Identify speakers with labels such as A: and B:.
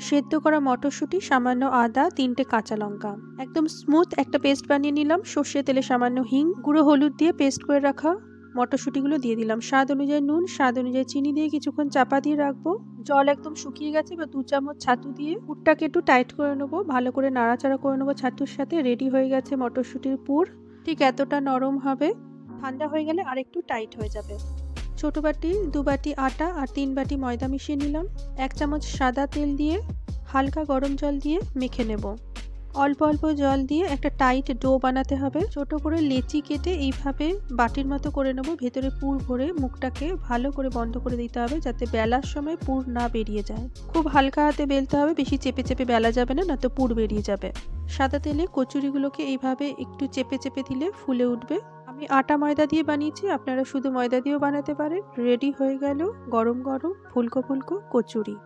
A: সেদ্ধ করা মটরশুঁটি, সামান্য আদা, 3টে কাঁচা লঙ্কা, একদম স্মুথ একটা পেস্ট বানিয়ে নিলাম। সর্ষে তেলে সামান্য হিং, গুঁড়ো হলুদ দিয়ে পেস্ট করে রাখা মটরশুঁটিগুলো দিয়ে দিলাম। স্বাদ অনুযায়ী নুন, স্বাদ অনুযায়ী চিনি দিয়ে কিছুক্ষণ চাপা দিয়ে রাখবো। জল একদম শুকিয়ে গেছে, বা 2 চামচ ছাতু দিয়ে পুরটাকে একটু টাইট করে নেবো। ভালো করে নাড়াচাড়া করে নেবো ছাতুর সাথে। রেডি হয়ে গেছে মটরশুঁটির পুর। ঠিক এতটা নরম হবে, ঠান্ডা হয়ে গেলে আর একটু টাইট হয়ে যাবে। ছোট বাটি 2 বাটি আটা আর 3 বাটি ময়দা মিশিয়ে নিলাম। 1 চামচ সাদা তেল দিয়ে হালকা গরম জল দিয়ে মেখে নেব। অল্প অল্প জল দিয়ে একটা টাইট ডো বানাতে হবে। ছোট করে লেচি কেটে এইভাবে বাটির মতো করে নেব। ভেতরে পুর ভরে মুখটাকে ভালো করে বন্ধ করে দিতে হবে, যাতে বেলার সময় পুর না বেরিয়ে যায়। খুব হালকা হাতে বেলতে হবে, বেশি চেপে চেপে বেলা যাবে না, নয়তো পুর বেরিয়ে যাবে। সাদা তেলে কচুরিগুলোকে এইভাবে একটু চেপে চেপে দিলে ফুলে উঠবে। আমি আটা ময়দা দিয়ে বানিয়েছি, আপনারা শুধু ময়দা দিয়েও বানাতে পারেন। রেডি হয়ে গেল গরম গরম ফুলকো ফুলকো কচুরি।